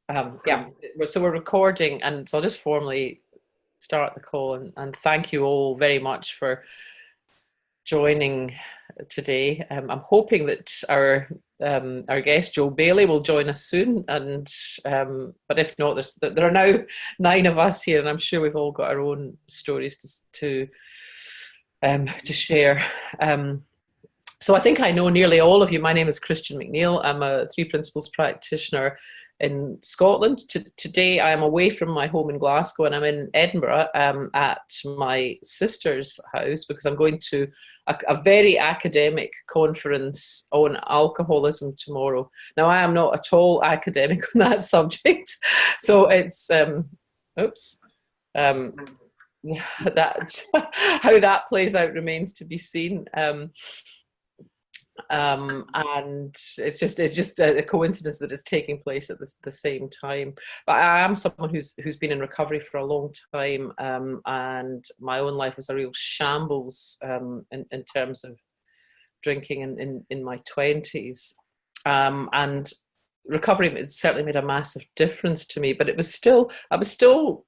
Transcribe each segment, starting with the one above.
Yeah, so we're recording, and so I'll just formally start the call and thank you all very much for joining today. I'm hoping that our guest Joe Bailey will join us soon, and but if not, there are now 9 of us here, and I'm sure we've all got our own stories to share. So I think I know nearly all of you. My name is Christian McNeill. I'm a three principles practitioner in Scotland. Today I am away from my home in Glasgow, and I'm in Edinburgh at my sister's house because I'm going to a very academic conference on alcoholism tomorrow. Now, I am not at all academic on that subject, so it's that how that plays out remains to be seen. And it's just a coincidence that it's taking place at the same time. But I am someone who's been in recovery for a long time, and my own life was a real shambles in terms of drinking in my 20s, and recovery certainly made a massive difference to me. But I was still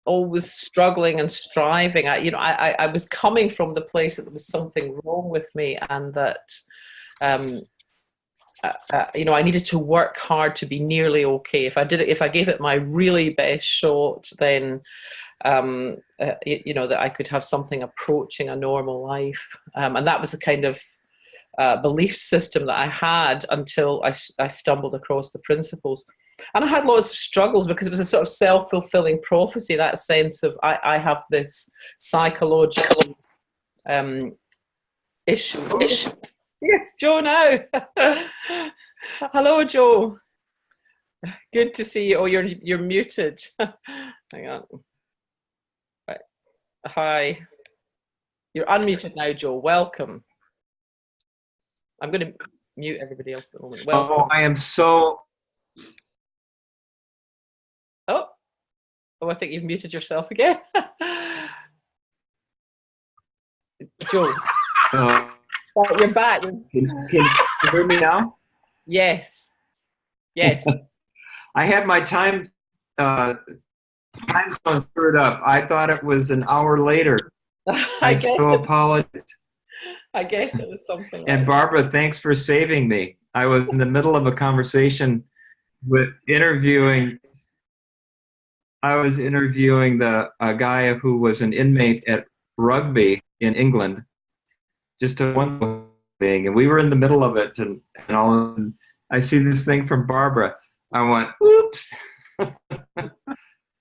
always struggling and striving. I was coming from the place that there was something wrong with me, and that I needed to work hard to be nearly okay. If I gave it my really best shot, then that I could have something approaching a normal life. And that was the kind of belief system that I had until I stumbled across the principles. And I had lots of struggles because it was a sort of self-fulfilling prophecy, that sense of I have this psychological issue. Yes, Joe now. Hello, Joe. Good to see you. Oh, you're muted. Hang on. Right. Hi. You're unmuted now, Joe. Welcome. I'm going to mute everybody else at the moment. Welcome. Oh, I am so... Oh, I think you've muted yourself again. Joe. Right, you're back. Can you hear me now? Yes. I had my time zone screwed up. I thought it was an hour later. I so apologize. I guess it was something. And Barbara, thanks for saving me. I was in the middle of a conversation with interviewing. I was interviewing a guy who was an inmate at rugby in England. Just a one thing, and we were in the middle of it, and I see this thing from Barbara. I went, "Oops!"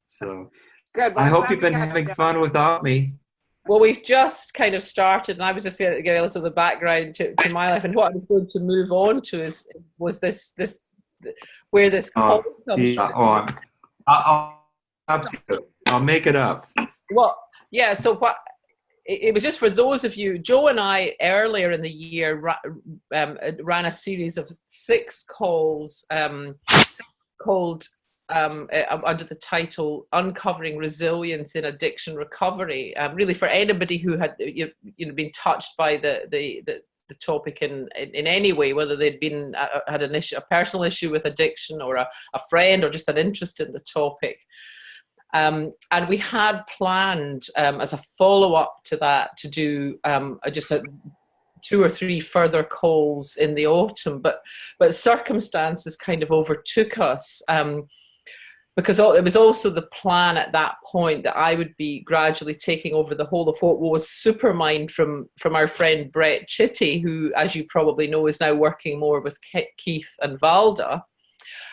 So good. Well, I hope you've been having fun without me. Well, we've just kind of started, and I was just going to give a little of the background to my life, and what I was going to move on to was this where this call comes from. I'll make it up. Well, yeah. So what? It was just for those of you, Joe and I earlier in the year ran a series of 6 calls called under the title "Uncovering Resilience in Addiction Recovery." Really, for anybody who had been touched by the topic in any way, whether they'd been had a personal issue with addiction, or a friend, or just an interest in the topic. And we had planned as a follow-up to that to do just 2 or 3 further calls in the autumn, but circumstances kind of overtook us, because it was also the plan at that point that I would be gradually taking over the whole of what was Supermind from our friend Brett Chitty, who, as you probably know, is now working more with Keith and Valda.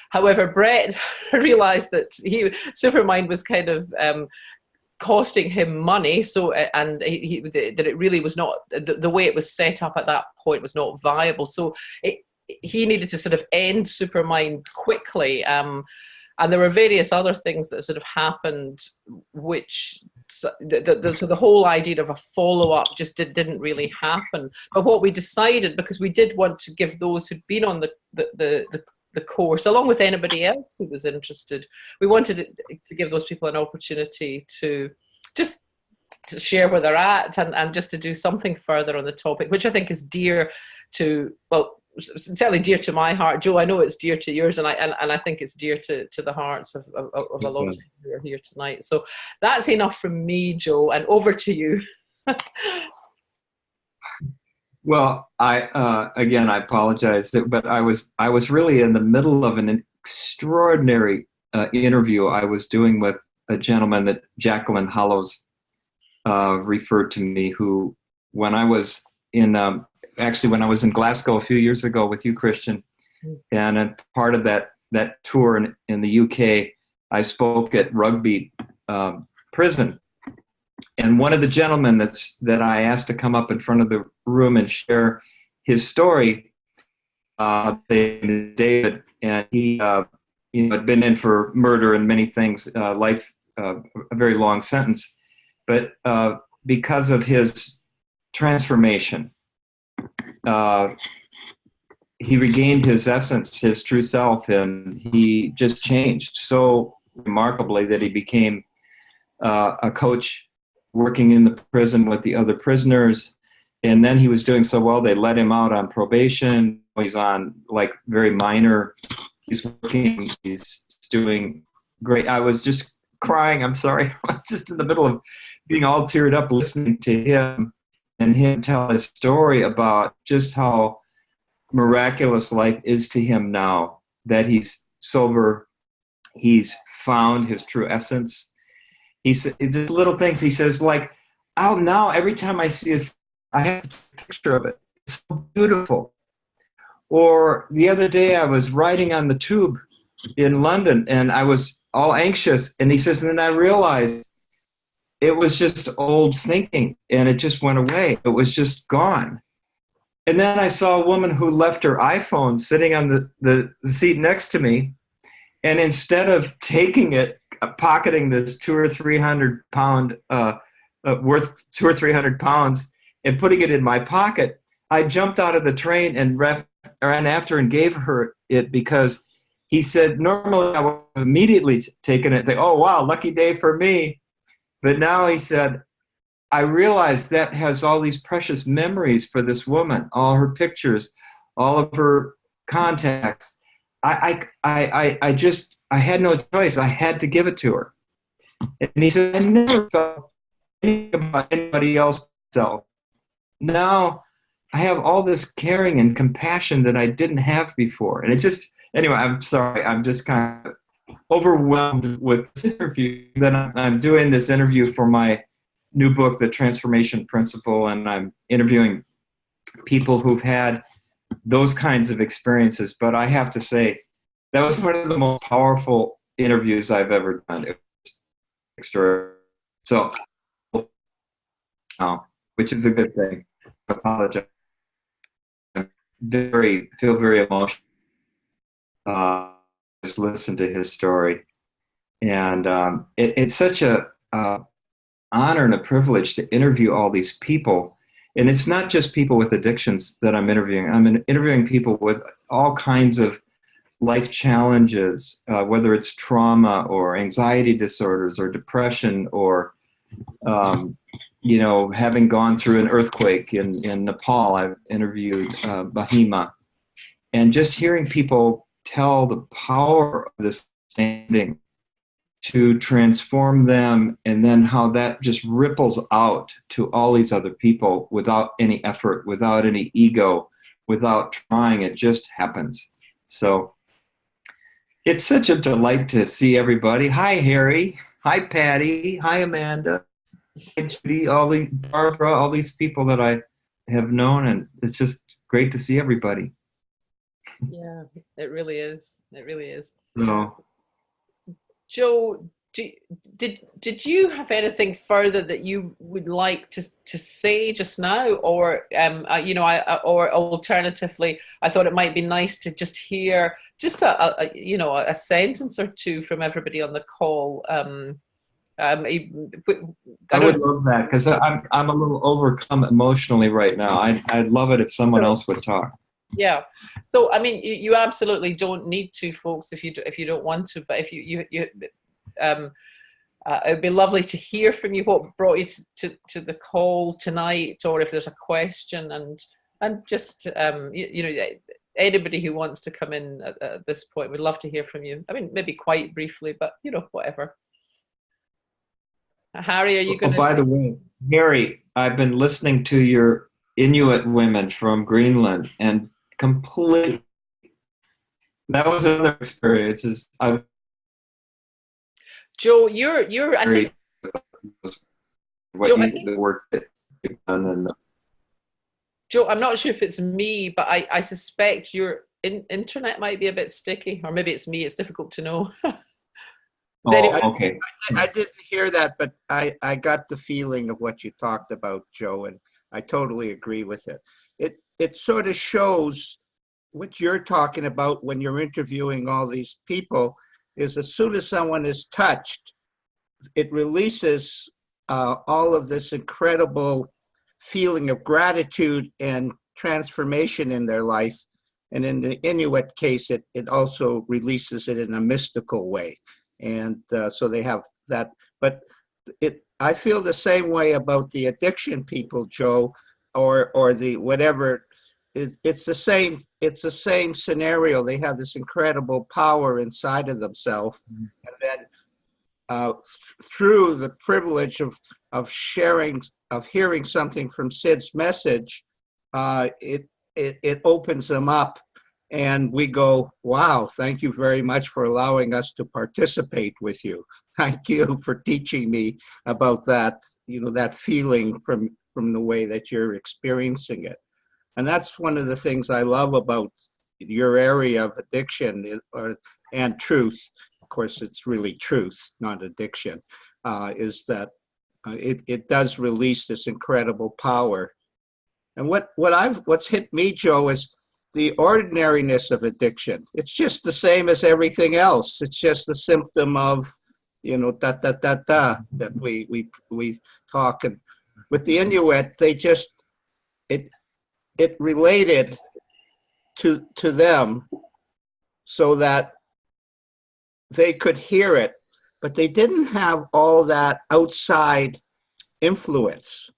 However, Brett realised that Supermind was kind of costing him money, so that it really was not the way it was set up at that point was not viable. So he needed to sort of end Supermind quickly, and there were various other things that sort of happened, which so the whole idea of a follow-up just didn't really happen. But what we decided, because we did want to give those who'd been on the course, along with anybody else who was interested, we wanted to give those people an opportunity to just to share where they're at, and just to do something further on the topic, which I think is dear to, well, certainly dear to my heart. Joe, I know it's dear to yours, and I think it's dear to the hearts of a lot of people who are here tonight. So that's enough from me, Joe, and over to you. Well, again, I apologize, but I was really in the middle of an extraordinary interview I was doing with a gentleman that Jacqueline Hollows referred to me, who, when I was in Glasgow a few years ago with you, Christian, and a part of that tour in the UK, I spoke at Rugby prison. And one of the gentlemen that I asked to come up in front of the room and share his story, David, and he had been in for murder and many things, life, a very long sentence. But because of his transformation, he regained his essence, his true self, and he just changed so remarkably that he became a coach working in the prison with the other prisoners. And then he was doing so well, they let him out on probation. He's on like very minor. He's working, he's doing great. I was just crying. I'm sorry. I was just in the middle of being all teared up listening to him and him tell his story about just how miraculous life is to him now that he's sober. He's found his true essence. He said, just little things. He says, like, oh, now every time I see I have to take a picture of it. It's so beautiful. Or the other day I was riding on the tube in London and I was all anxious. And he says, and then I realized it was just old thinking and it just went away. It was just gone. And then I saw a woman who left her iPhone sitting on the seat next to me. And instead of taking it, pocketing this 200 or 300 pound worth 200 or 300 pounds and putting it in my pocket, I jumped out of the train and ran after and gave her it, because he said normally I would have immediately taken it. Oh wow, lucky day for me. But now he said, I realized that has all these precious memories for this woman, all her pictures, all of her contacts. I had no choice. I had to give it to her. And he said, I never felt anything about anybody else's self. Now I have all this caring and compassion that I didn't have before. And it just, anyway, I'm sorry. I'm just kind of overwhelmed with this interview. Then I'm doing this interview for my new book, The Transformation Principle, and I'm interviewing people who've had those kinds of experiences. But I have to say, that was one of the most powerful interviews I've ever done. It was extraordinary. So, which is a good thing. I apologize. I feel very emotional. Just listen to his story. And it's such a honor and a privilege to interview all these people. And it's not just people with addictions that I'm interviewing. I'm interviewing people with all kinds of life challenges, whether it's trauma or anxiety disorders or depression or, having gone through an earthquake in Nepal. I've interviewed Bahima. And just hearing people tell the power of this standing to transform them, and then how that just ripples out to all these other people without any effort, without any ego, without trying. It just happens. So it's such a delight to see everybody. Hi, Harry. Hi, Patty. Hi, Amanda. Hi, Judy. Barbara, all these people that I have known, and it's just great to see everybody. Yeah, it really is. It really is. So, Joe, did you have anything further that you would like to say just now, or or alternatively, I thought it might be nice to just hear just a sentence or two from everybody on the call. I would love that, because I'm a little overcome emotionally right now. I'd love it if someone else would talk. Yeah. So I mean, you absolutely don't need to, folks, if you don't want to. But if you it'd be lovely to hear from you. What brought you to the call tonight, or if there's a question, and just anybody who wants to come in at this point, we'd love to hear from you. I mean, maybe quite briefly, but whatever. Harry, are you going to? By the way, Harry, I've been listening to your Inuit women from Greenland, and completely, that was another experience. Joe, you're I think. Joe, I think, the work that you've done, and Joe, I'm not sure if it's me, but I suspect your internet might be a bit sticky, or maybe it's me. It's difficult to know. okay. I didn't hear that, but I got the feeling of what you talked about, Joe, and I totally agree with it. It sort of shows what you're talking about when you're interviewing all these people, is as soon as someone is touched, it releases all of this incredible feeling of gratitude and transformation in their life. And in the Inuit case, it also releases it in a mystical way. And so they have that. But I feel the same way about the addiction people, Joe, or the whatever. It's the same scenario. They have this incredible power inside of themselves, and then through the privilege of sharing, of hearing something from Sid's message, it opens them up, and we go, wow, thank you very much for allowing us to participate with you. Thank you for teaching me about that, that feeling from the way that you're experiencing it. And that's one of the things I love about your area of addiction and truth. Of course, it's really truth, not addiction, is that it does release this incredible power. And what's hit me, Joe, is the ordinariness of addiction. It's just the same as everything else. It's just a symptom of, that we talk. And with the Inuit, they just, it related to them so that they could hear it, but they didn't have all that outside influence.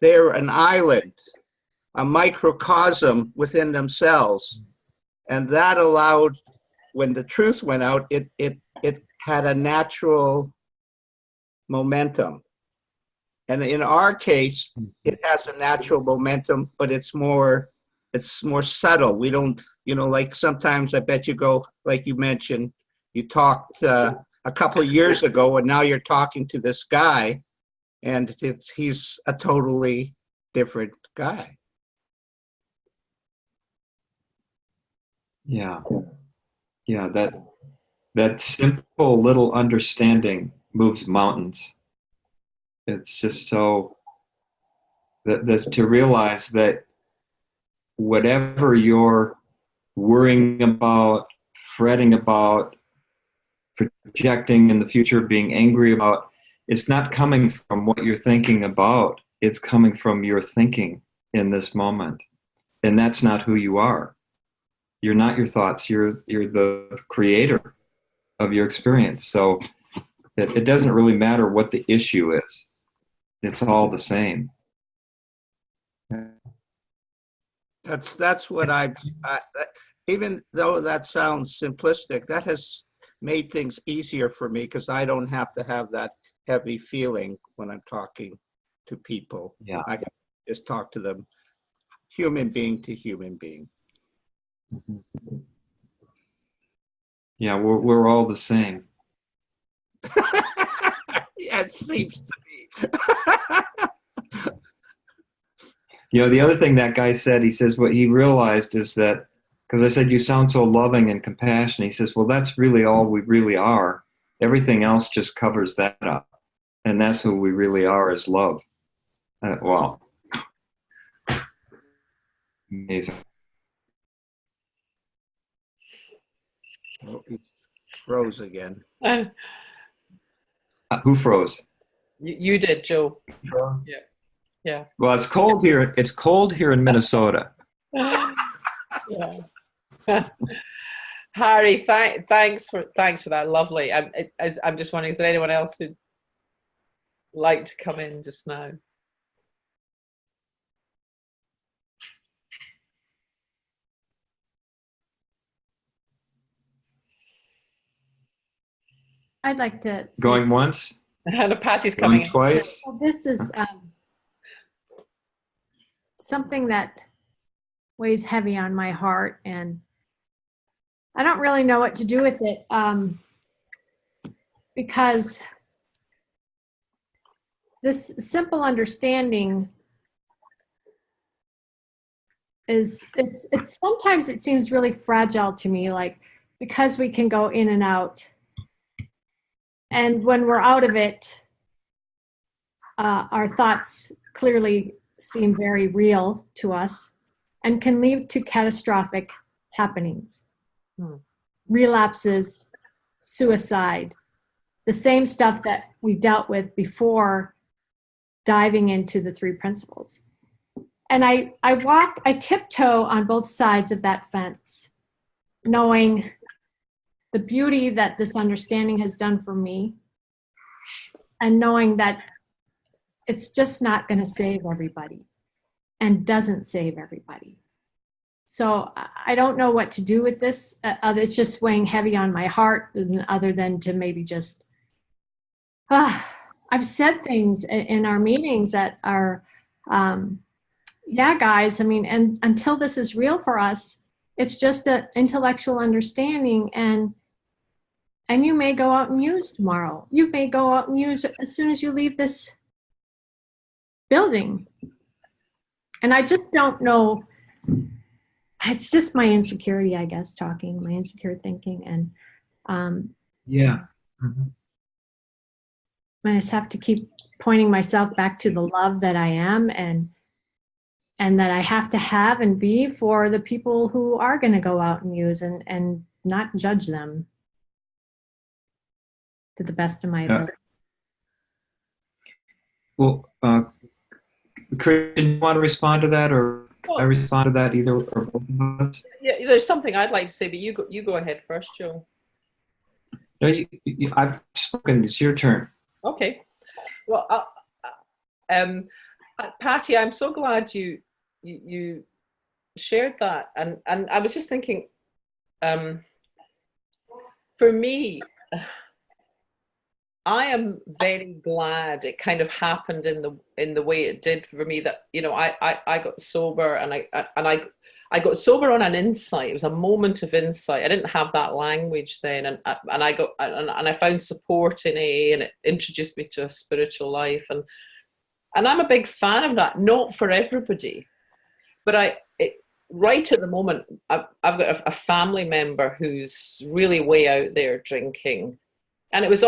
They're an island, a microcosm within themselves. And that allowed, when the truth went out, it had a natural momentum. And in our case, it has a natural momentum, but it's more subtle. We don't, like sometimes I bet you go, like you mentioned, you talked a couple of years ago, and now you're talking to this guy, and he's a totally different guy. Yeah. That simple little understanding moves mountains. It's just so that to realize that whatever you're worrying about, fretting about, projecting in the future, being angry about, it's not coming from what you're thinking about. It's coming from your thinking in this moment. And that's not who you are. You're not your thoughts. You're the creator of your experience. So it doesn't really matter what the issue is. It's all the same. That's what even though that sounds simplistic, that has made things easier for me, because I don't have to have that heavy feeling when I'm talking to people. Yeah. I can just talk to them, human being to human being. Mm-hmm. Yeah, we're all the same. Yeah, it seems to be. The other thing that guy said, he says what he realized is that, because I said, you sound so loving and compassionate. He says, well, that's really all we really are. Everything else just covers that up. And that's who we really are, is love. Wow. Amazing. Oh, he froze again. Who froze? You did, Joe. Yeah. Well, it's cold here. It's cold here in Minnesota. Yeah. Harry, thanks for that. Lovely. I'm just wondering, is there anyone else who'd like to come in just now? I'd like to say Going once? And Patty's coming Going in. twice? well, this is something that weighs heavy on my heart, and I don't really know what to do with it because this simple understanding is it's sometimes it seems really fragile to me, like because we can go in and out, and when we're out of it, our thoughts clearly seem very real to us and can lead to catastrophic happenings, relapses, suicide, the same stuff that we dealt with before diving into the three principles. And I tiptoe on both sides of that fence, knowing the beauty that this understanding has done for me, and knowing that it's just not going to save everybody and doesn't save everybody. So I don't know what to do with this. It's just weighing heavy on my heart, other than to maybe just, I've said things in our meetings that are, yeah, guys, I mean, and until this is real for us, it's just an intellectual understanding, and you may go out and use tomorrow. You may go out and use as soon as you leave this building. And I just don't know. It's just my insecurity, I guess, talking, my insecure thinking. And yeah. Mm-hmm. I just have to keep pointing myself back to the love that I am, and that I have to have and be for the people who are going to go out and use, and not judge them to the best of my ability. Well, Christian, you want to respond to that, or I respond to that, either or both of us? Yeah, there's something I'd like to say, but you go ahead first, Joe. No, I've spoken. It's your turn. Okay. Well, Patty, I'm so glad you shared that, and I was just thinking, for me, I am very glad it kind of happened in the way it did for me, that, you know, I got sober, and I got sober on an insight. It was a moment of insight. I didn't have that language then, and I found support in AA, and it introduced me to a spiritual life, and I'm a big fan of that. Not for everybody, but right at the moment, I've got a family member who's really way out there drinking, and it was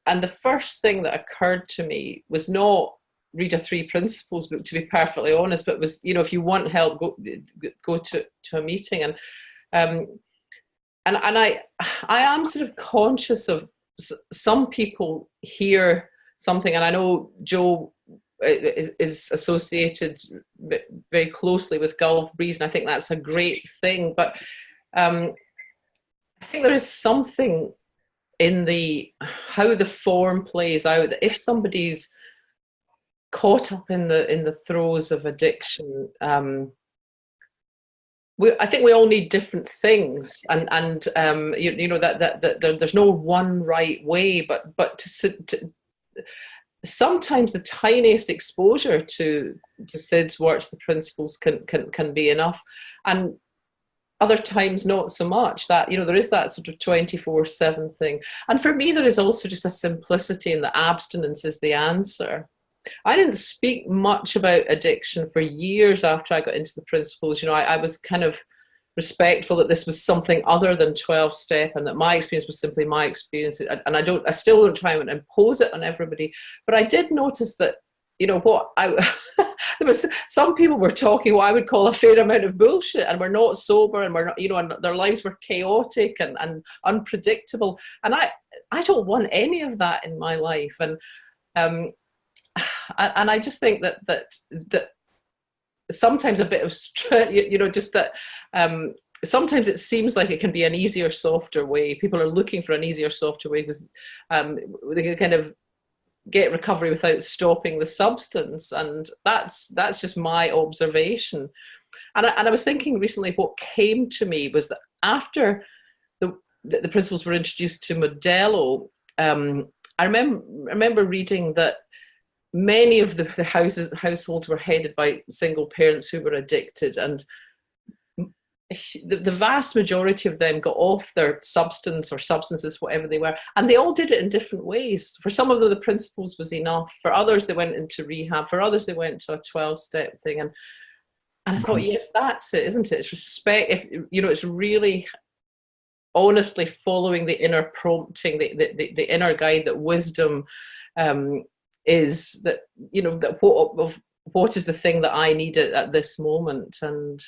and the first thing that occurred to me was not read a three principles book, to be perfectly honest, but it was, you know, if you want help, go to a meeting, and I am sort of conscious of some people hear something, and I know Joe is associated very closely with Gulf Breeze, and I think that's a great thing, but I think there is something in how the form plays out, that if somebody's caught up in the throes of addiction, I think we all need different things, and you know that there's no one right way, but sometimes the tiniest exposure to Sid's works, the principles, can be enough, and other times not so much. That, you know, there is that sort of 24/7 thing, and for me there is also just a simplicity in that abstinence is the answer. I didn't speak much about addiction for years after I got into the principles. You know, I was kind of respectful that this was something other than 12-step, and that my experience was simply my experience, and I still don't try and impose it on everybody, but I did notice that, you know, there was some people were talking what I would call a fair amount of bullshit, and we're not sober, and we're not, you know, and their lives were chaotic and unpredictable, and I don't want any of that in my life, and I just think that sometimes a bit of, you know, just that sometimes it seems like it can be an easier, softer way. People are looking for an easier, softer way because they can kind of get recovery without stopping the substance, and that's just my observation. And I was thinking recently, what came to me was that after the principles were introduced to Modelo, I remember reading that many of the households were headed by single parents who were addicted, and the vast majority of them got off their substance or substances, whatever they were, and they all did it in different ways. For some of them, the principles was enough. For others, they went into rehab. For others, they went to a 12-step thing. And I thought, yes, that's it, isn't it? It's respect. If it's really honestly following the inner prompting, the inner guide that wisdom is, that that what is the thing that I need at this moment. And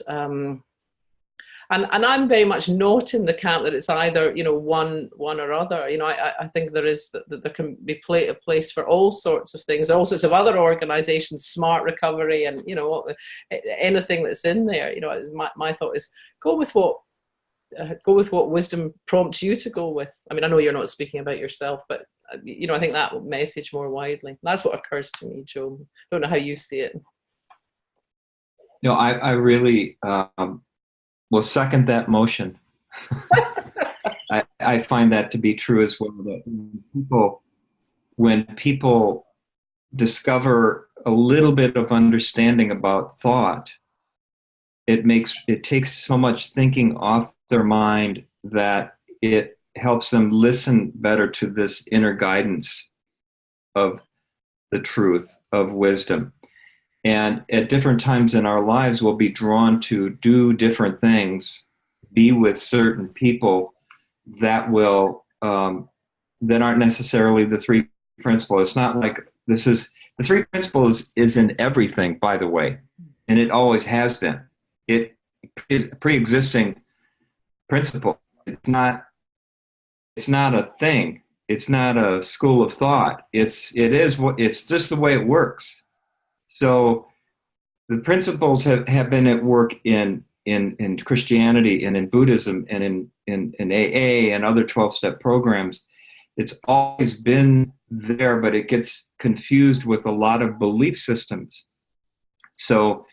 I'm very much not in the camp that it's either one or other. I think there is that there can be a place for all sorts of things, all sorts of other organizations, smart recovery, and anything that's in there. My thought is go with what wisdom prompts you to go with. I mean, I know you're not speaking about yourself, but I think that message more widely. That's what occurs to me, Joe. I don't know how you see it. I really will second that motion. I find that to be true as well. That when people discover a little bit of understanding about thought, it takes so much thinking off their mind that it helps them listen better to this inner guidance of the truth, of wisdom. And at different times in our lives, we'll be drawn to do different things, be with certain people that will that aren't necessarily the three principles. It's not like the three principles is in everything, by the way, and it always has been. It is a pre-existing principle. It's not a thing. It's not a school of thought. It's just the way it works. So the principles have been at work in Christianity and in Buddhism and in AA and other 12-step programs. It's always been there, but it gets confused with a lot of belief systems. So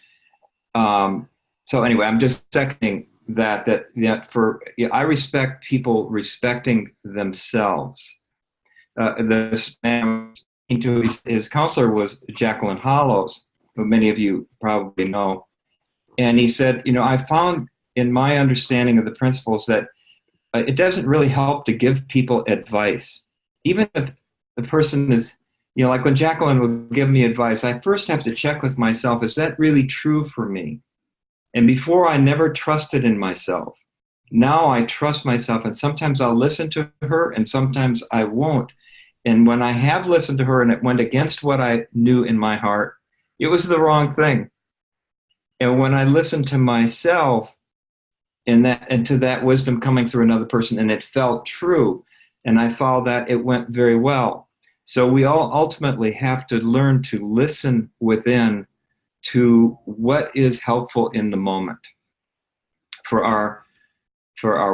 anyway, I'm just seconding that I respect people respecting themselves. This man, his counselor was Jacqueline Hollows, who many of you probably know. And he said, I found in my understanding of the principles that it doesn't really help to give people advice. Even if the person is, like when Jacqueline would give me advice, I first have to check with myself, is that really true for me? And before, I never trusted in myself. Now I trust myself, and sometimes I'll listen to her and sometimes I won't. And when I have listened to her and it went against what I knew in my heart, it was the wrong thing. And when I listened to myself and to that wisdom coming through another person, and it felt true, and I found that it went very well. So we all ultimately have to learn to listen within to what is helpful in the moment for our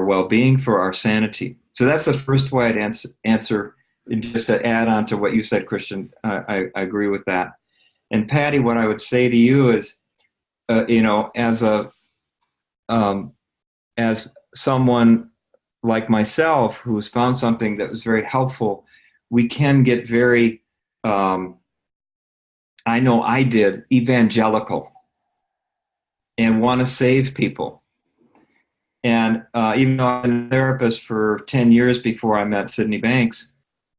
well-being, for our sanity. So that's the first way I'd answer. And just to add on to what you said, Christian, I agree with that. And Patty, what I would say to you is, as someone like myself who's found something that was very helpful, we can get very, I know I did, evangelical and want to save people. And even though I've been a therapist for 10 years before I met Sydney Banks,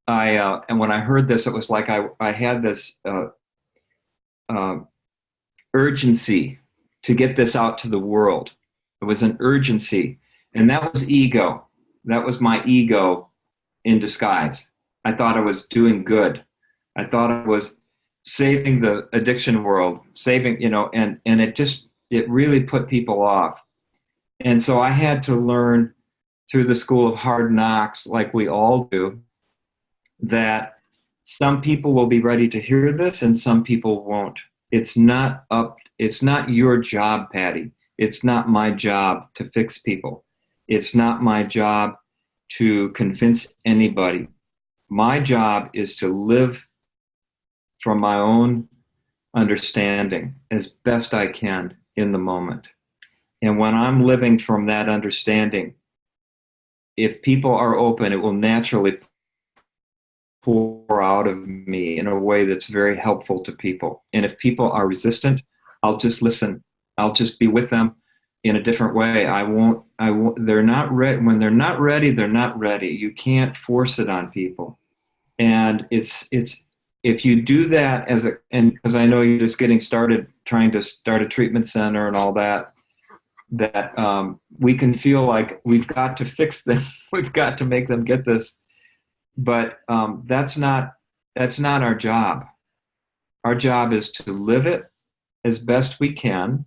and when I heard this, it was like I had this urgency to get this out to the world. It was an urgency, and that was ego. That was my ego in disguise. I thought I was doing good. I thought I was saving the addiction world, and it really put people off. And so I had to learn through the school of hard knocks, like we all do, that some people will be ready to hear this and some people won't. It's not your job, Patty. It's not my job to fix people. It's not my job to convince anybody. My job is to live from my own understanding as best I can in the moment. And when I'm living from that understanding, if people are open, it will naturally pour out of me in a way that's very helpful to people. And if people are resistant, I'll just listen. I'll just be with them in a different way. I won't, they're not ready. When they're not ready, they're not ready. You can't force it on people. And if you do that and because I know you're just getting started trying to start a treatment center and all that, we can feel like we've got to fix them. We've got to make them get this. But that's not our job. Our job is to live it as best we can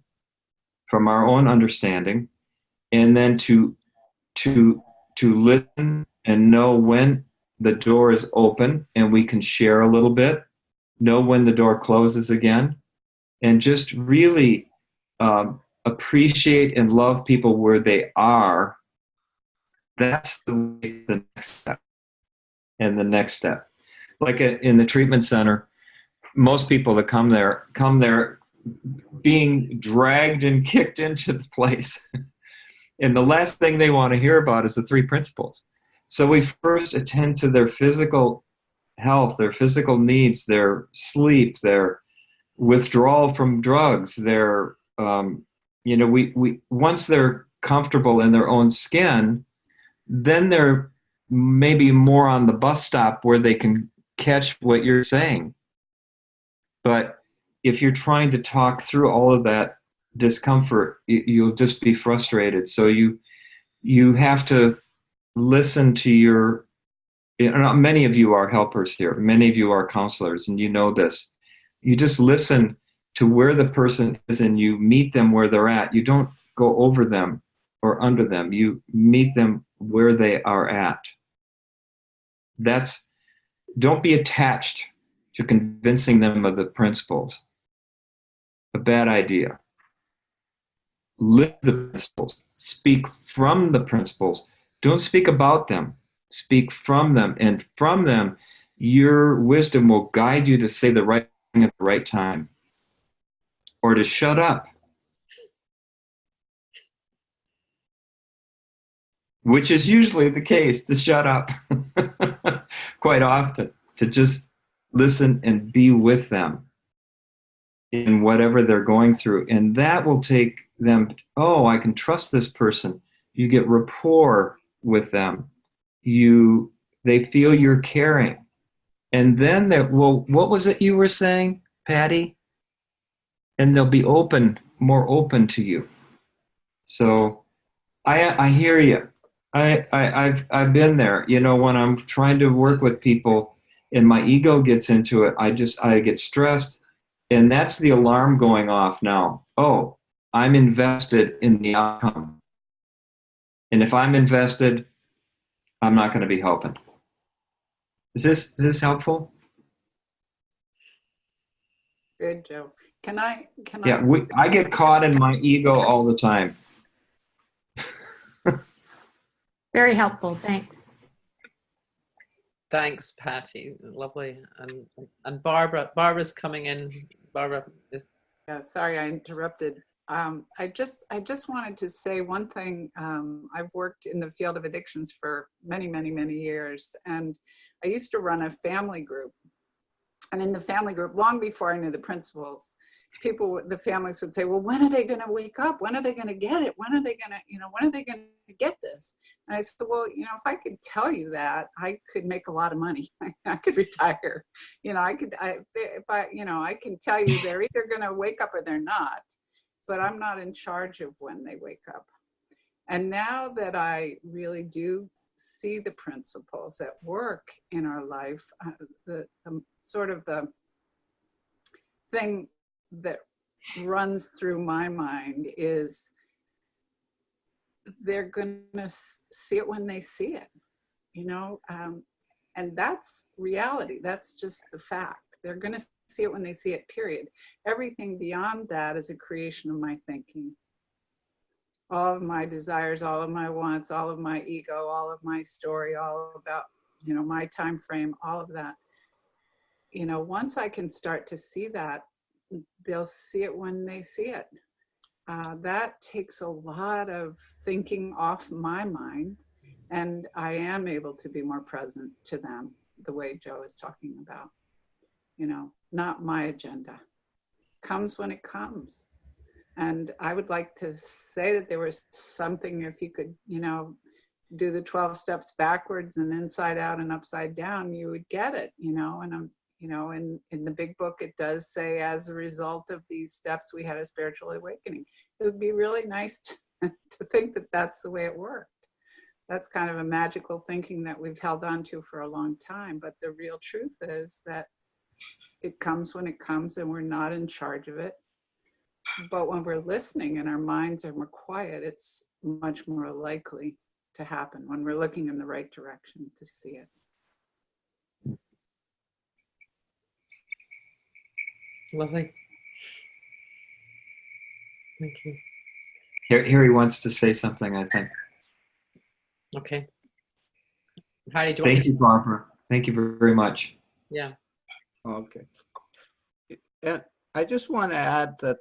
from our own understanding, and then to listen and know when the door is open and we can share a little bit, know when the door closes again, and just really appreciate and love people where they are. That's the next step. And the next step. Like in the treatment center, most people that come there being dragged and kicked into the place. And the last thing they want to hear about is the three principles. So we first attend to their physical health, their physical needs, their sleep, their withdrawal from drugs, their, we once they're comfortable in their own skin, then they're maybe more on the bus stop where they can catch what you're saying. But if you're trying to talk through all of that discomfort, you'll just be frustrated. So you have to listen to your, many of you are helpers here. Many of you are counselors, and you know this. You just listen to where the person is and you meet them where they're at. You don't go over them or under them. You meet them where they are at. Don't be attached to convincing them of the principles. A bad idea. Live the principles. Speak from the principles. Don't speak about them. Speak from them. And from them, your wisdom will guide you to say the right thing at the right time. Or to shut up. Which is usually the case, to shut up. Quite often. To just listen and be with them in whatever they're going through. And that will take them, I can trust this person. You get rapport with them. They feel you're caring. And then what was it you were saying, Patty? And they'll be more open to you. So I hear you. I've been there. When I'm trying to work with people and my ego gets into it, I get stressed, and that's the alarm going off now. Oh, I'm invested in the outcome. And if I'm invested, I'm not going to be helping. Is this helpful? Good, Joe. Yeah, I get caught in my ego all the time. Very helpful. Thanks. Thanks, Patty. Lovely. And Barbara's coming in. Barbara is. Yeah, sorry I interrupted. I just wanted to say one thing. I've worked in the field of addictions for many, many, many years, and I used to run a family group. And in the family group, long before I knew the principles, the families would say, well, when are they going to wake up? When are they going to get it? When are they going to, when are they going to get this? And I said, well, if I could tell you that, I could make a lot of money. I could retire. I can tell you they're either going to wake up or they're not, but I'm not in charge of when they wake up. And now that I really do see the principles at work in our life, the sort of the thing that runs through my mind is they're going to see it when they see it, and that's reality. That's just the fact. They're going to see it when they see it, period. Everything beyond that is a creation of my thinking. All of my desires, all of my wants, all of my ego, all of my story, all about, my time frame, all of that. Once I can start to see that, they'll see it when they see it. That takes a lot of thinking off my mind And I am able to be more present to them the way Joe is talking about. You know, not my agenda. Comes when it comes. And I would like to say that there was something, if you could, you know, do the 12 steps backwards and inside out and upside down, you would get it, you know. And I'm, you know, in the big book, it does say, as a result of these steps, we had a spiritual awakening. It would be really nice to think that that's the way it worked. That's kind of a magical thinking that we've held on to for a long time. But the real truth is that it comes when it comes, and we're not in charge of it. But when we're listening and our minds are more quiet, it's much more likely to happen when we're looking in the right direction to see it. Lovely. Thank you. Harry wants to say something, I think. Okay. Heidi, do you want Thank you, Barbara. Thank you very much. Yeah. Okay. And I just want to add that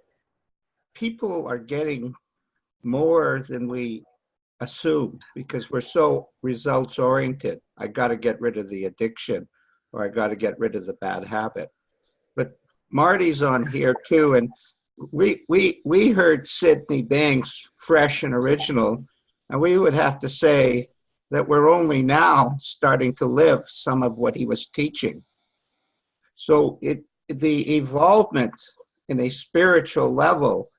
people are getting more than we assume because we're so results oriented. I got to get rid of the addiction, or I got to get rid of the bad habit. But Marty's on here too, and we heard Sydney Banks fresh and original, and we would have to say that we're only now starting to live some of what he was teaching. So the evolvement in a spiritual level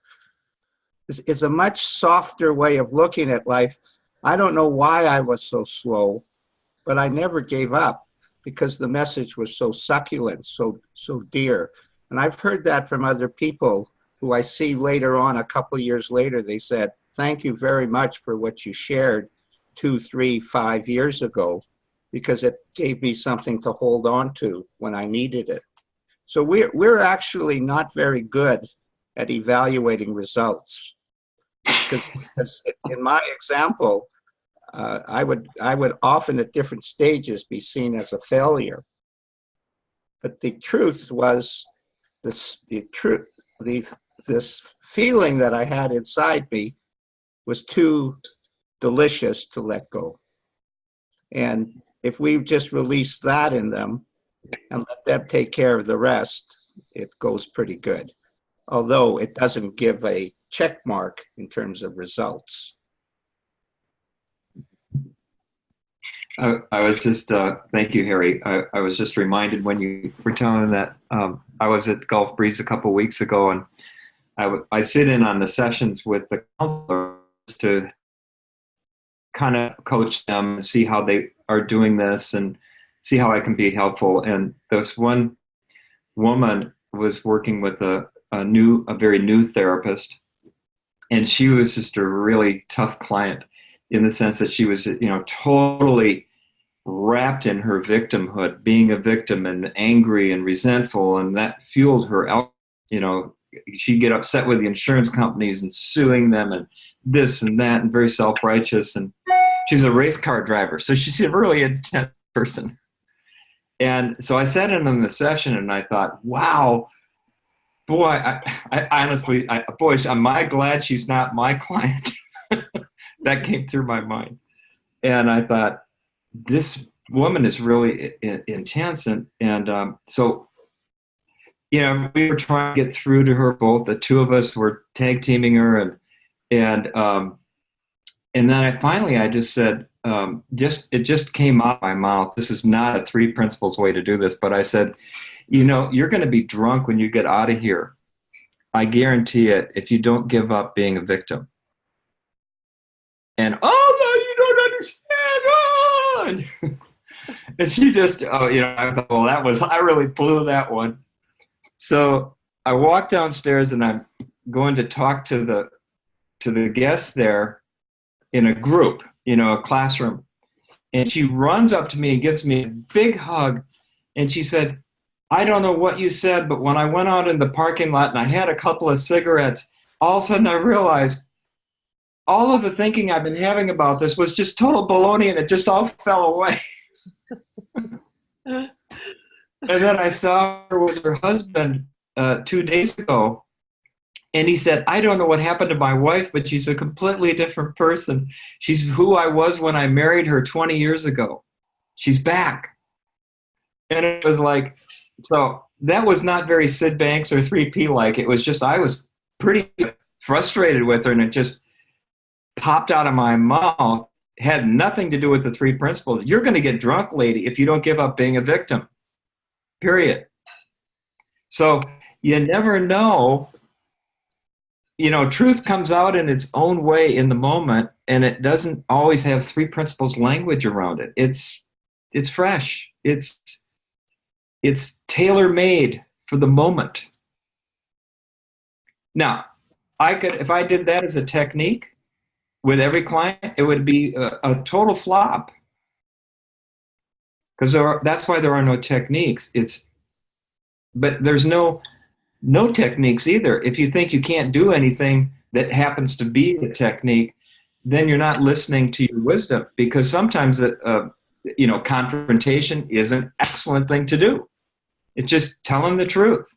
is a much softer way of looking at life. I don't know why I was so slow, but I never gave up because the message was so succulent, so dear. And I've heard that from other people who I see later on, a couple of years later, they said, thank you very much for what you shared 2, 3, 5 years ago, because it gave me something to hold on to when I needed it. So we're actually not very good at evaluating results. Because in my example, I would often at different stages be seen as a failure. But the truth was this feeling that I had inside me was too delicious to let go. And if we just release that in them and let them take care of the rest, it goes pretty good. Although it doesn't give a check mark in terms of results. I was just, thank you, Harry. I was just reminded when you were telling that I was at Gulf Breeze a couple of weeks ago, and I sit in on the sessions with the counselors to kind of coach them and see how they are doing this and see how I can be helpful. And this one woman was working with a very new therapist, and she was just a really tough client in the sense that she was, totally wrapped in her victimhood, being a victim and angry and resentful, and that fueled her. She'd get upset with the insurance companies and suing them and this and that, and very self-righteous. And she's a race car driver, so she's a really intense person. And so I sat in on the session and I thought, wow, boy, I honestly, am I glad she's not my client. That came through my mind. And I thought, this woman is really intense. And so, we were trying to get through to her. Both the two of us were tag teaming her. And then I just said, it just came out of my mouth. This is not a 3 principles way to do this. But I said, you're going to be drunk when you get out of here. I guarantee it, if you don't give up being a victim. And, oh, no, you don't understand. And she just, I thought, well, I really blew that one. So I walked downstairs and I'm going to talk to the guests there in a group, a classroom. And she runs up to me and gives me a big hug. And she said, I don't know what you said, but when I went out in the parking lot and I had a couple of cigarettes, all of a sudden I realized all of the thinking I've been having about this was just total baloney, and it just all fell away. And then I saw her with her husband 2 days ago, And he said, I don't know what happened to my wife, but she's a completely different person. She's who I was when I married her 20 years ago. She's back. And it was like, so that was not very Sid Banks or 3P like. It was just, I was pretty frustrated with her, and it just popped out of my mouth. It had nothing to do with the three principles. You're going to get drunk, lady, if you don't give up being a victim. Period. So you never know. You know, truth comes out in its own way in the moment, and it doesn't always have three principles language around it. It's fresh. It's tailor-made for the moment. Now, if I did that as a technique with every client, it would be a total flop. Because that's why there are no techniques. But there's no techniques either. If you think you can't do anything that happens to be the technique, then you're not listening to your wisdom, because sometimes confrontation is an excellent thing to do. It's just telling the truth.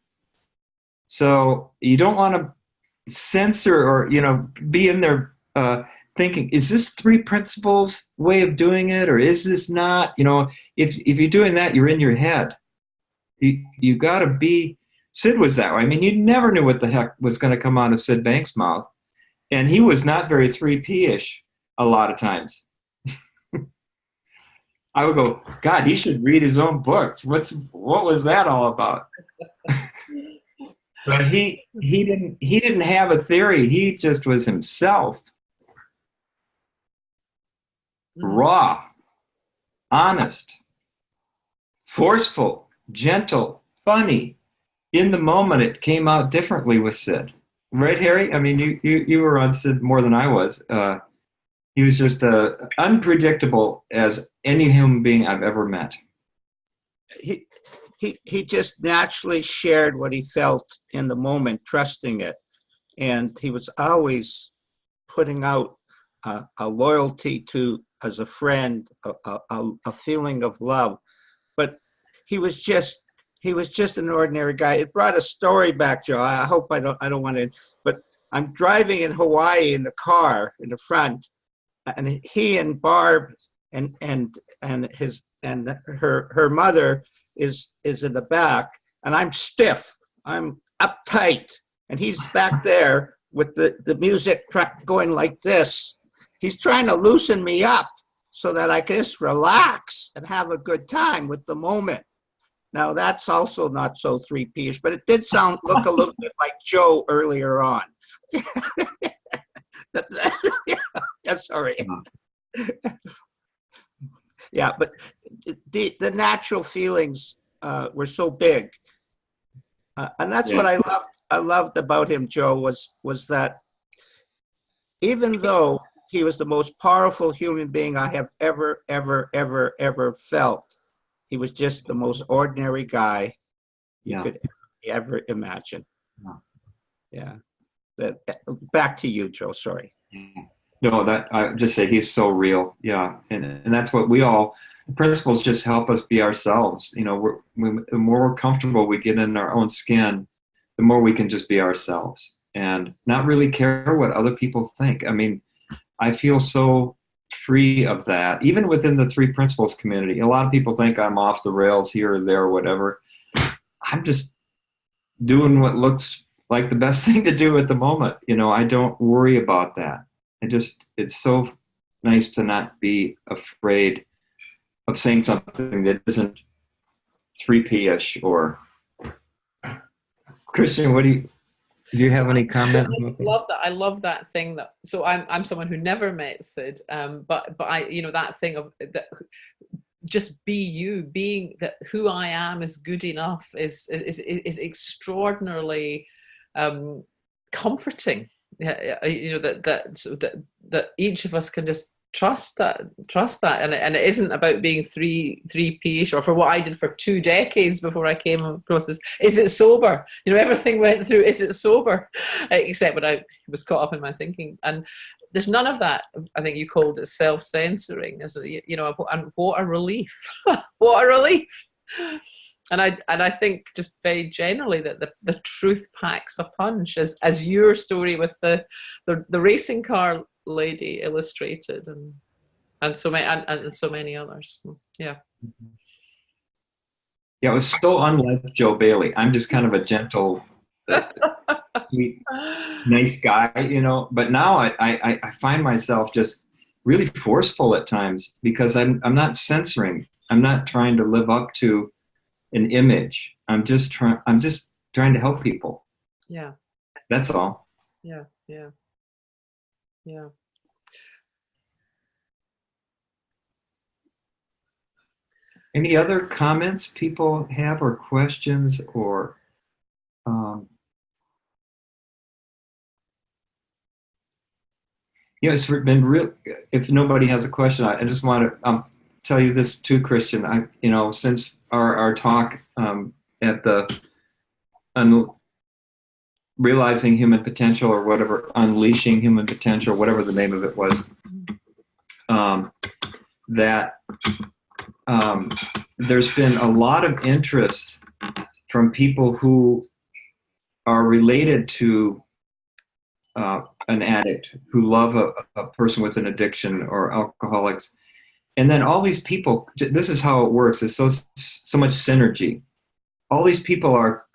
So you don't want to censor or, be in there thinking, is this three principles way of doing it, or is this not? If you're doing that, you're in your head. You got to be. Sid was that way. I mean, you never knew what the heck was going to come out of Sid Banks' mouth. And he was not very 3P-ish a lot of times. I would go, God, he should read his own books. What was that all about? But he didn't have a theory. He just was himself. Raw, honest, forceful, gentle, funny. In the moment, it came out differently with Sid. Right, Harry? I mean, you were on Sid more than I was. He was just unpredictable as any human being I've ever met. He just naturally shared what he felt in the moment, trusting it. And he was always putting out a loyalty to, as a friend, a feeling of love. But he was just an ordinary guy. It brought a story back, Joe. I hope I don't want to, but I'm driving in Hawaii in the car in the front, and he and Barb and her mother is in the back, and I'm stiff. I'm uptight, and he's back there with the music going like this. He's trying to loosen me up so that I can just relax and have a good time with the moment. Now, that's also not so 3P-ish, but it did look a little bit like Joe earlier on. Yeah, sorry. Yeah, but the natural feelings were so big. And that's what I loved about him, Joe, was that even though he was the most powerful human being I have ever felt, he was just the most ordinary guy you could ever imagine. Yeah. Back to you, Joe. Sorry. No, that I just say he's so real. Yeah, and that's what the principles just help us be ourselves. The more we're comfortable we get in our own skin, the more we can just be ourselves and not really care what other people think. I mean, I feel so free of that. Even within the three principles community, a lot of people think I'm off the rails here or there or whatever. I'm just doing what looks like the best thing to do at the moment. I don't worry about that. It's so nice to not be afraid of saying something that isn't 3P-ish or Christian. Do you have any comment? I just love that. I love that thing so I'm someone who never met Sid, but I, that thing of that, just be you, being that who I am is good enough is extraordinarily comforting. That each of us can just trust that, and it isn't about being 3P-ish, or for what I did for 2 decades before I came across this. Is it sober? Everything went through. Is it sober? Except when I was caught up in my thinking, and there's none of that. I think you called it self-censoring. And what a relief! What a relief! I think just very generally that the truth packs a punch, as your story with the racing car lady illustrated, and so many and so many others. Yeah. Yeah, it was so unlike Joe Bailey. I'm just kind of a gentle, sweet, nice guy, But now I find myself just really forceful at times because I'm not censoring. I'm not trying to live up to an image. I'm just trying to help people. Yeah. That's all. Yeah. Yeah. Yeah. Any other comments people have or questions or it's been real. If nobody has a question, I just want to tell you this too, Christian. Since our talk at the realizing human potential or whatever, unleashing human potential, whatever the name of it was, that there's been a lot of interest from people who are related to an addict, who love a person with an addiction or alcoholics. And then all these people, this is how it works. It's so much synergy. All these people are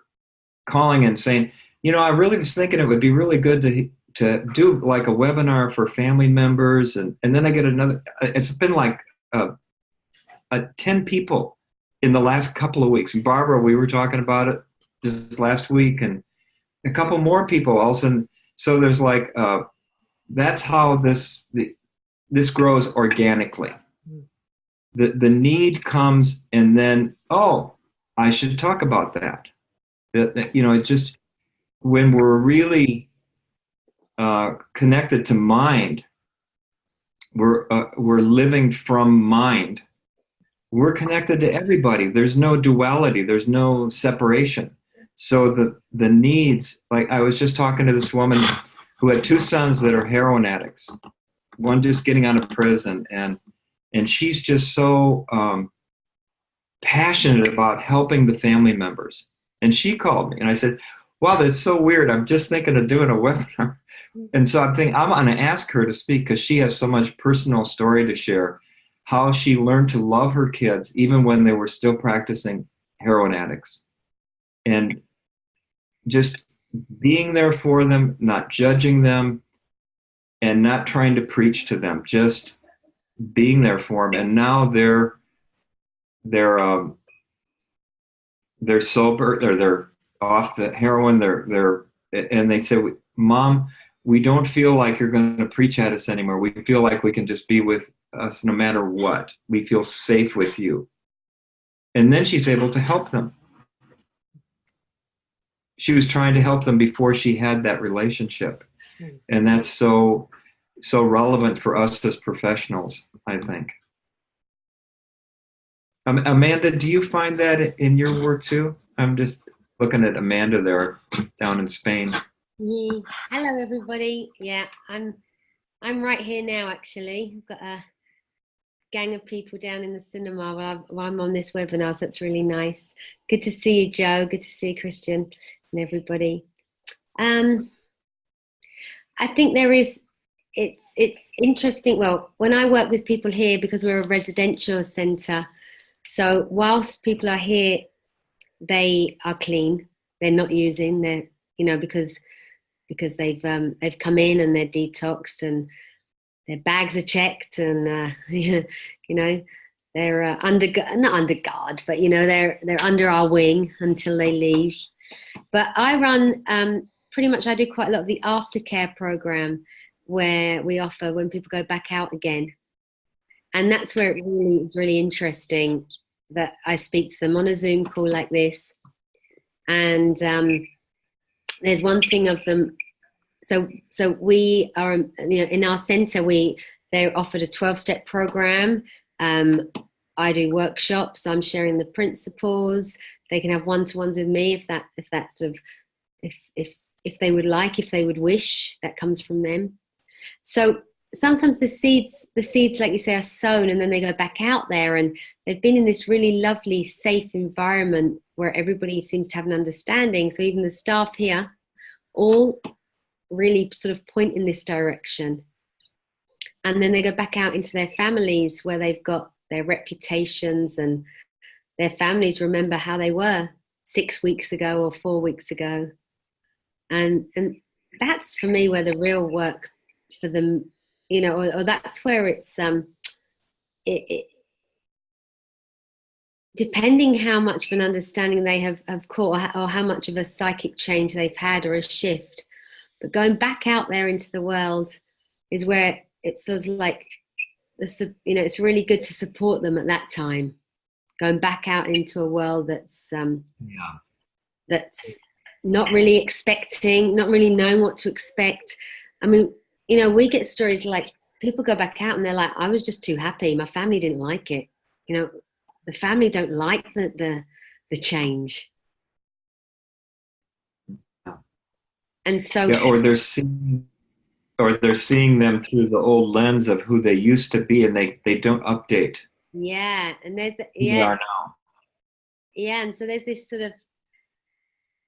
calling and saying, I really was thinking it would be really good to do like a webinar for family members. And then I get another, it's been like 10 people in the last couple of weeks. And Barbara, we were talking about it just last week, and a couple more people also. So there's like, that's how this grows organically. The need comes, and then, I should talk about that. It just, when we're really connected to mind, we're living from mind. We're connected to everybody. There's no duality. There's no separation. So the needs, like I was just talking to this woman who had 2 sons that are heroin addicts, one just getting out of prison, and she's just so passionate about helping the family members. And she called me, and I said, wow, that's so weird. I'm just thinking of doing a webinar. And so I'm thinking, I'm going to ask her to speak because she has so much personal story to share, how she learned to love her kids even when they were still practicing heroin addicts. And just being there for them, not judging them, and not trying to preach to them, just being there for them. And now they're sober, or they're off the heroin. And they say, Mom, we don't feel like you're going to preach at us anymore. We feel like we can just be with us no matter what. We feel safe with you. And then she's able to help them. She was trying to help them before she had that relationship. And that's so relevant for us as professionals, I think. Amanda, do you find that in your work too? I'm just looking at Amanda there down in Spain. Yeah. Hello, everybody. Yeah, I'm right here now, actually. I've got a gang of people down in the cinema while I'm on this webinar, so that's really nice. Good to see you, Joe. Good to see you, Christian, and everybody. I think it's interesting. Well, when I work with people here, because we're a residential centre, so whilst people are here, they are clean. They're not using. Because they've come in and they're detoxed and their bags are checked, and they're not under guard, but they're under our wing until they leave. But I run pretty much. I do quite a lot of the aftercare program where we offer when people go back out again. And that's where it's really interesting that I speak to them on a Zoom call like this. And there's one thing of them. So we are, in our centre, they're offered a 12-step program. I do workshops. I'm sharing the principles. They can have one-to-ones with me if they would like, if they would wish. That comes from them. So sometimes the seeds, like you say, are sown and then they go back out there, and they've been in this really lovely, safe environment where everybody seems to have an understanding. So even the staff here all really sort of point in this direction. And then they go back out into their families where they've got their reputations, and their families remember how they were 6 weeks ago or 4 weeks ago. And that's for me where the real work for them, you know, or that's where it's depending how much of an understanding they have caught, or how much of a psychic change they've had, or a shift. But going back out there into the world is where it feels like, you know, it's really good to support them at that time. Going back out into a world that's not really expecting, not really knowing what to expect. I mean, you know, we get stories like people go back out and they're like, I was just too happy. My family didn't like it. You know, the family don't like the change. And so, yeah, or they're seeing them through the old lens of who they used to be, and they don't update. Yeah, and there's who they are now. Yeah, and so there's this sort of,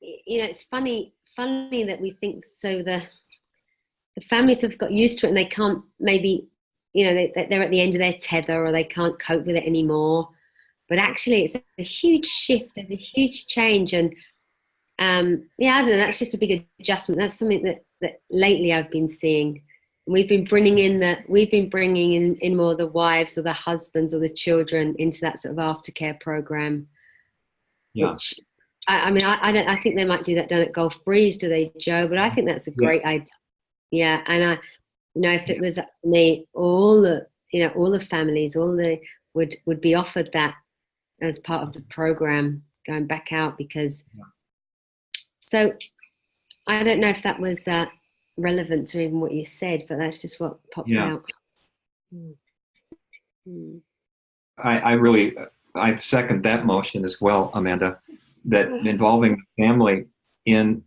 you know, it's funny that we think so. The families have got used to it, and they can't, maybe, you know, they're at the end of their tether, or they can't cope with it anymore. But actually, it's a huge shift. There's a huge change, and yeah, I don't know. That's just a big adjustment. That's something that lately I've been seeing. We've been bringing in more of the wives or the husbands or the children into that sort of aftercare program. Yeah. Which, I mean, I think they might do that down at Gulf Breeze, do they, Joe? But I think that's a great idea. Yeah, and you know, if it was up to me, all the families, would be offered that as part of the program, going back out, because. So, I don't know if that was relevant to even what you said, but that's just what popped out. I second that motion as well, Amanda, that involving the family in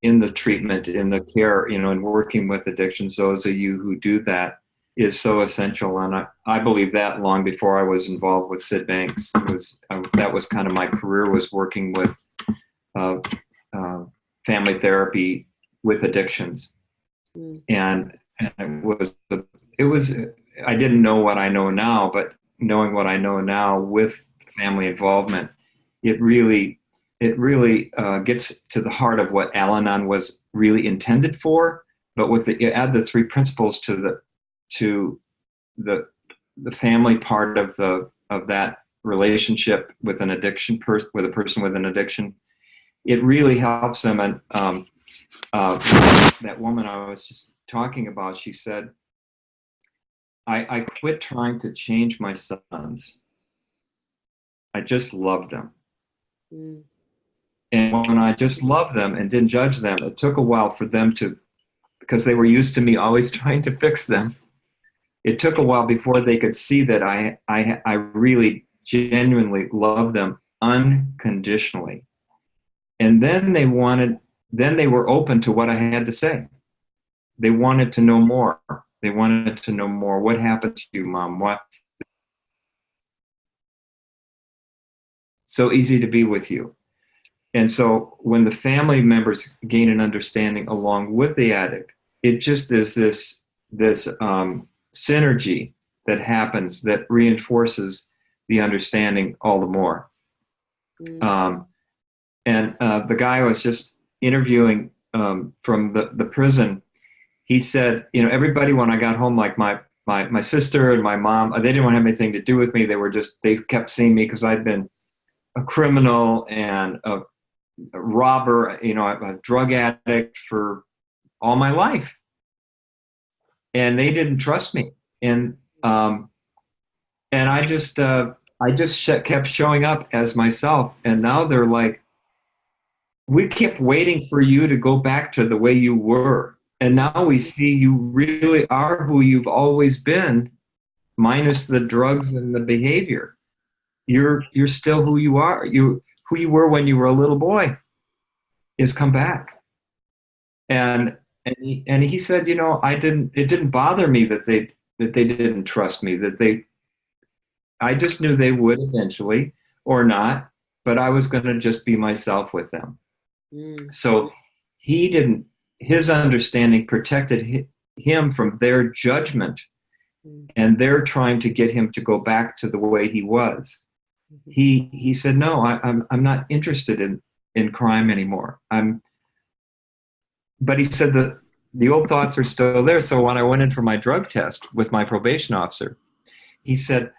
the treatment, in the care, you know, and working with addictions, those of you who do that, is so essential. And I believe that long before I was involved with Sid Banks. That was kind of my career, was working with family therapy with addictions. And it was I didn't know what I know now, but knowing what I know now with family involvement, it really gets to the heart of what Al-Anon was really intended for. But you add the three principles to the family part of that relationship with an addiction, with a person with an addiction, it really helps them. And that woman I was just talking about, she said, I quit trying to change my sons. I just loved them. And when I just loved them and didn't judge them, it took a while for them to, because they were used to me always trying to fix them. It took a while before they could see that I really genuinely love them unconditionally. And then they were open to what I had to say. They wanted to know more. They wanted to know more. What happened to you, Mom? What? So easy to be with you. And so when the family members gain an understanding along with the addict, it just is this synergy that happens that reinforces the understanding all the more. And the guy I was just interviewing from the prison, he said, you know, everybody, when I got home, like my sister and my mom, they didn't want to have anything to do with me. They kept seeing me because I'd been a criminal and a robber, you know, a drug addict for all my life. And they didn't trust me. And I just kept showing up as myself. And now they're like, we kept waiting for you to go back to the way you were. And now we see you really are who you've always been, minus the drugs and the behavior. You're still who you are. Who you were when you were a little boy is come back. And And he said, you know, it didn't bother me that they didn't trust me, I just knew they would eventually or not, but I was going to just be myself with them. Mm. So he didn't, his understanding protected him from their judgment, and they're trying to get him to go back to the way he was. He said, no, I'm not interested in crime anymore. But he said that the old thoughts are still there. So when I went in for my drug test with my probation officer, he said,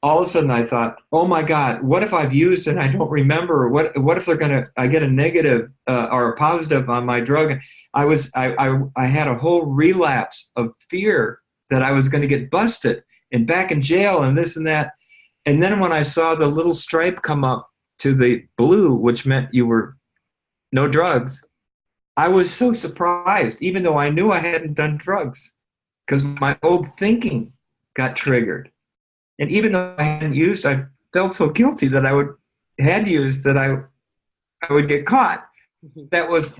all of a sudden I thought, oh my God, what if I've used and I don't remember? What if I get a negative or a positive on my drug? I had a whole relapse of fear that I was going to get busted and back in jail and this and that. And then when I saw the little stripe come up to the blue, which meant you were no drugs, I was so surprised, even though I knew I hadn't done drugs, because my old thinking got triggered. And even though I hadn't used, I felt so guilty that had used that I would get caught. That was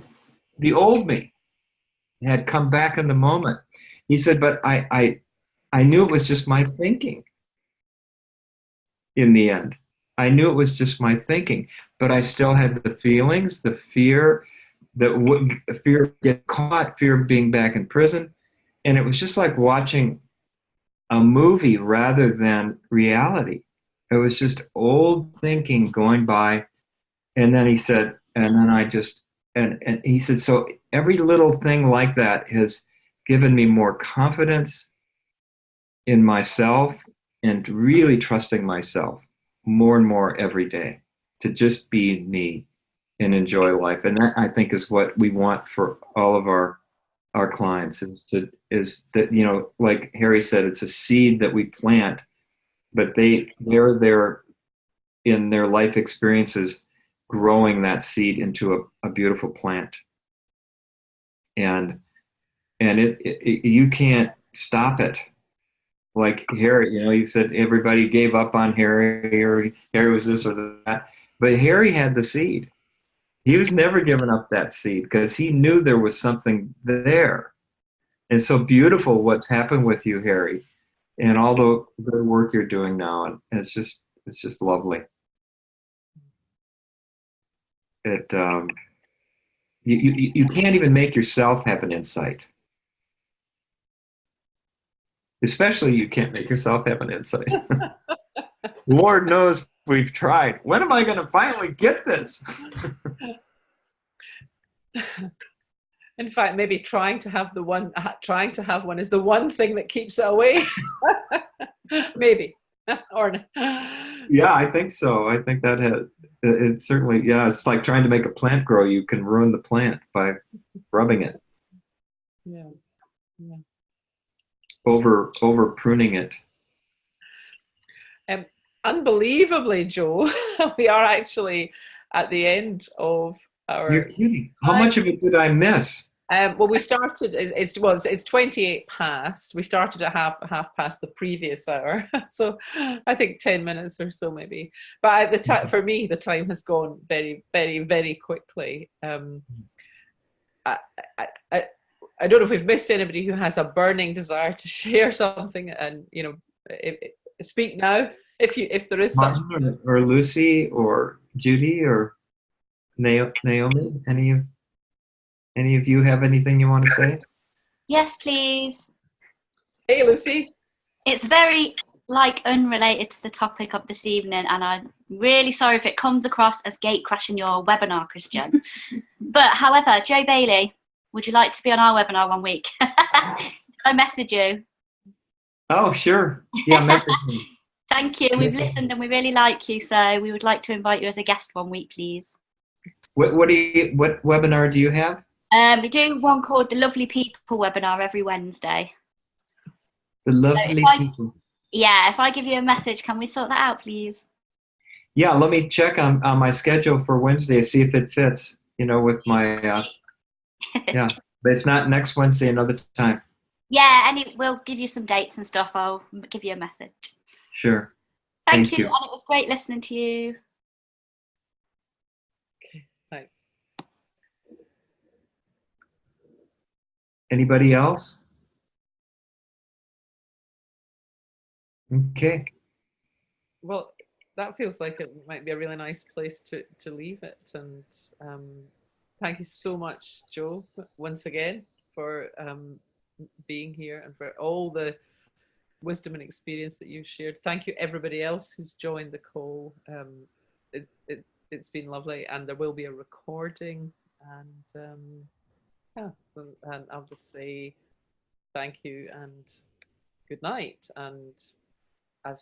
the old me had come back in the moment. He said, but I knew it was just my thinking in the end. I knew it was just my thinking, but I still had the feelings, the fear, fear of getting caught, fear of being back in prison. And it was just like watching a movie rather than reality. It was just old thinking going by. And then he said, and then I just, and he said, so every little thing like that has given me more confidence in myself and really trusting myself more and more every day to just be me and enjoy life. And that, I think, is what we want for all of our clients is that, you know, like Harry said, it's a seed that we plant, but they're there in their life experiences growing that seed into a beautiful plant. And you can't stop it. Like Harry, you know, you said everybody gave up on Harry, or Harry was this or that, but Harry had the seed. He was never giving up that seed because he knew there was something there. It's so beautiful what's happened with you, Harry, and all the good work you're doing now. And it's just lovely. You can't even make yourself have an insight. Especially you can't make yourself have an insight. Lord knows we've tried. When am I going to finally get this? In fact, maybe trying to have one is the one thing that keeps it away. Maybe. Or yeah, I think so. I think that it certainly, yeah, it's like trying to make a plant grow. You can ruin the plant by rubbing it. Yeah. Yeah. Over pruning it. Unbelievably, Joe, we are actually at the end of our. You're kidding. How much of it did I miss? Well, we started. It's 28 past. We started at half past the previous hour, so I think 10 minutes or so maybe. But at the time, for me, the time has gone very, very, very quickly. I don't know if we've missed anybody who has a burning desire to share something, and you know, speak now if there is such. Or Lucy or Judy or Naomi, any of you have anything you want to say? Yes, please. Hey, Lucy. It's very unrelated to the topic of this evening, and I'm really sorry if it comes across as gate crashing your webinar, Christian. But however, Joe Bailey, would you like to be on our webinar one week? I message you. Oh, sure. Yeah, message me. Thank you. We've listened and we really like you, so we would like to invite you as a guest one week, please. What webinar do you have? We do one called the Lovely People webinar every Wednesday. The Lovely People. Yeah, if I give you a message, can we sort that out, please? Yeah, let me check on my schedule for Wednesday, see if it fits, you know, with my, yeah. But if not, next Wednesday, another time. Yeah, and we'll give you some dates and stuff. I'll give you a message. Sure. Thank you. And it was great listening to you. Okay, thanks. Anybody else? Okay. Well, that feels like it might be a really nice place to leave it. And thank you so much, Joe, once again, for being here and for all the wisdom and experience that you've shared. Thank you, everybody else who's joined the call. It's been lovely, and there will be a recording. And yeah, and I'll just say thank you and good night. And I've